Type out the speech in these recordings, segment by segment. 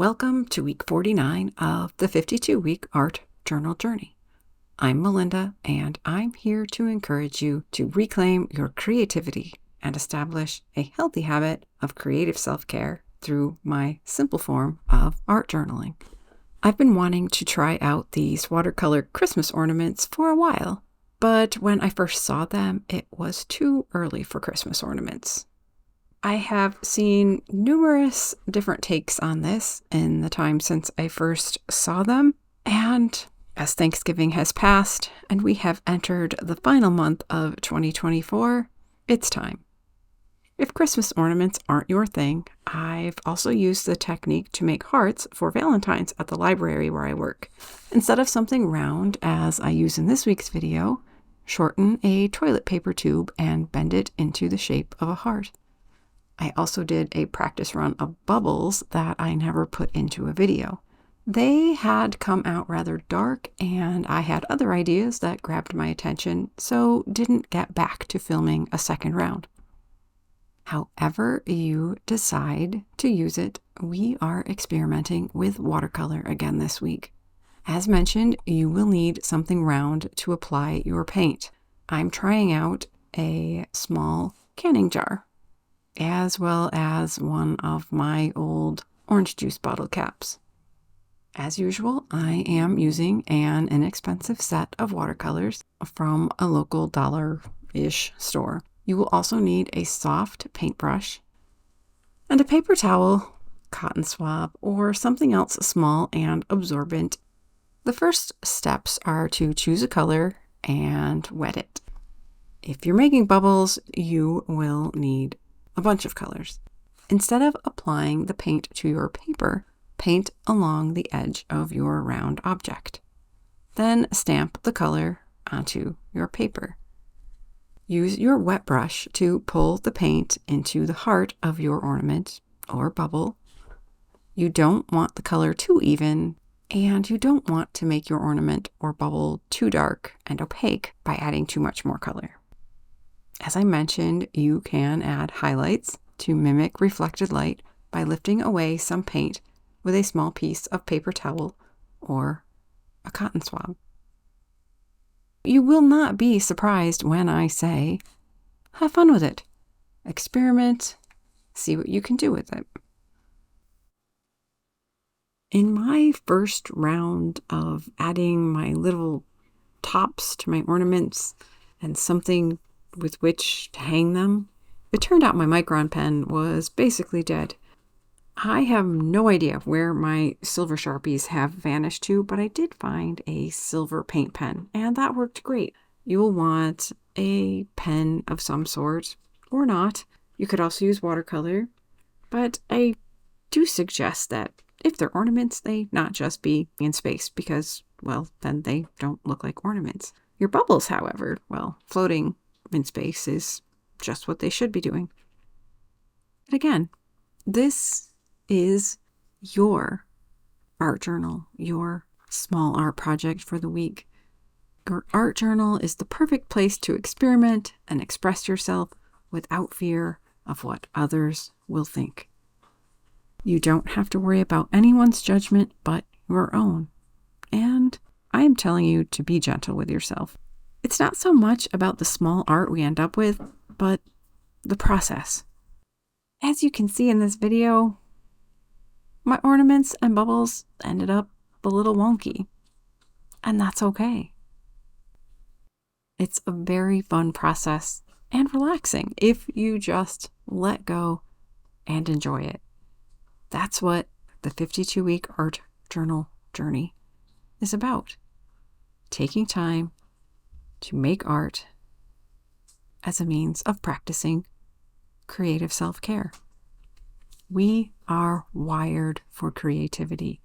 Welcome to week 49 of the 52-week art journal journey. I'm Melinda, and I'm here to encourage you to reclaim your creativity and establish a healthy habit of creative self-care through my simple form of art journaling. I've been wanting to try out these watercolor Christmas ornaments for a while, but when I first saw them, it was too early for Christmas ornaments. I have seen numerous different takes on this in the time since I first saw them, and as Thanksgiving has passed and we have entered the final month of 2024, it's time. If Christmas ornaments aren't your thing, I've also used the technique to make hearts for Valentines at the library where I work. Instead of something round, as I use in this week's video, shorten a toilet paper tube and bend it into the shape of a heart. I also did a practice run of bubbles that I never put into a video. They had come out rather dark, and I had other ideas that grabbed my attention, so didn't get back to filming a second round. However you decide to use it, we are experimenting with watercolor again this week. As mentioned, you will need something round to apply your paint. I'm trying out a small canning jar, as well as one of my old orange juice bottle caps. As usual, I am using an inexpensive set of watercolors from a local dollar-ish store. You will also need a soft paintbrush and a paper towel, cotton swab, or something else small and absorbent. The first steps are to choose a color and wet it. If you're making bubbles, you will need a bunch of colors. Instead of applying the paint to your paper, paint along the edge of your round object. Then stamp the color onto your paper. Use your wet brush to pull the paint into the heart of your ornament or bubble. You don't want the color too even, and you don't want to make your ornament or bubble too dark and opaque by adding too much more color. As I mentioned, you can add highlights to mimic reflected light by lifting away some paint with a small piece of paper towel or a cotton swab. You will not be surprised when I say, have fun with it. Experiment, see what you can do with it. In my first round of adding my little tops to my ornaments and something with which to hang them, it turned out my Micron pen was basically dead. I have no idea where my silver Sharpies have vanished to, but I did find a silver paint pen, and that worked great. You will want a pen of some sort, or not. You could also use watercolor, but I do suggest that if they're ornaments, they not just be in space, because, well, then they don't look like ornaments. Your bubbles, however, well, floating in space is just what they should be doing. But again, this is your art journal, your small art project for the week. Your art journal is the perfect place to experiment and express yourself without fear of what others will think. You don't have to worry about anyone's judgment but your own. And I am telling you to be gentle with yourself. It's not so much about the small art we end up with, but the process. As you can see in this video, my ornaments and bubbles ended up a little wonky, and that's okay. It's a very fun process and relaxing if you just let go and enjoy it. That's what the 52-week art journal journey is about. Taking time to make art as a means of practicing creative self-care. We are wired for creativity,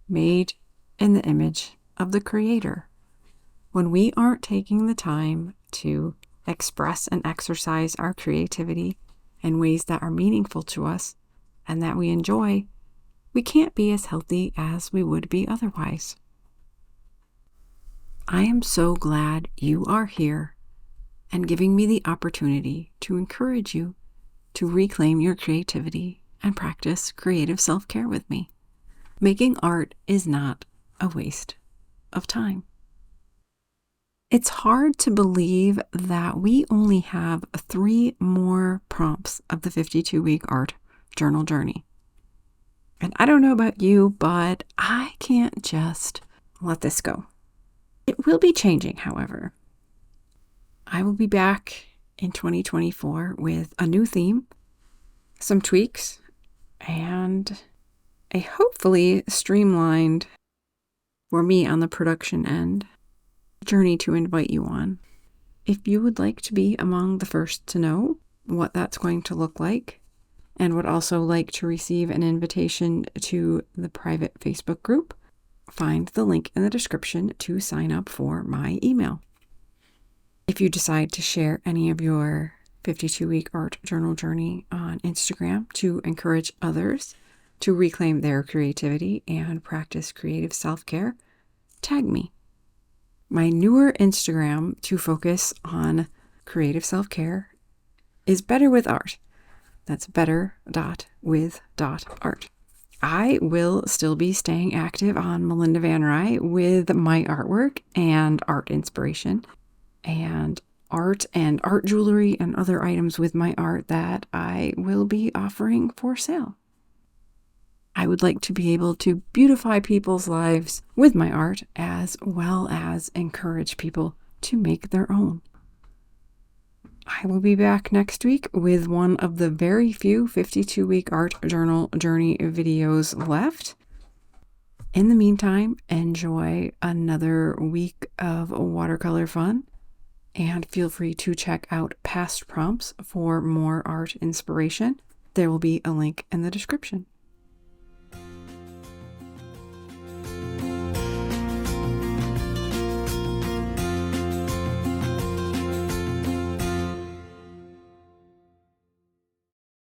made in the image of the Creator. When we aren't taking the time to express and exercise our creativity in ways that are meaningful to us and that we enjoy, we can't be as healthy as we would be otherwise. I am so glad you are here and giving me the opportunity to encourage you to reclaim your creativity and practice creative self-care with me. Making art is not a waste of time. It's hard to believe that we only have 3 more prompts of the 52-week art journal journey. And I don't know about you, but I can't just let this go. It will be changing, however. I will be back in 2024 with a new theme, some tweaks, and a hopefully streamlined, for me on the production end, journey to invite you on. If you would like to be among the first to know what that's going to look like, and would also like to receive an invitation to the private Facebook group, find the link in the description to sign up for my email. If you decide to share any of your 52-week art journal journey on Instagram to encourage others to reclaim their creativity and practice creative self-care, tag me. My newer Instagram to focus on creative self-care is Better with Art. That's better.with.art. I will still be staying active on Melinda Van Rye with my artwork and art inspiration, and art jewelry and other items with my art that I will be offering for sale. I would like to be able to beautify people's lives with my art, as well as encourage people to make their own. I will be back next week with one of the very few 52-week art journal journey videos left. In the meantime, enjoy another week of watercolor fun, and feel free to check out past prompts for more art inspiration. There will be a link in the description.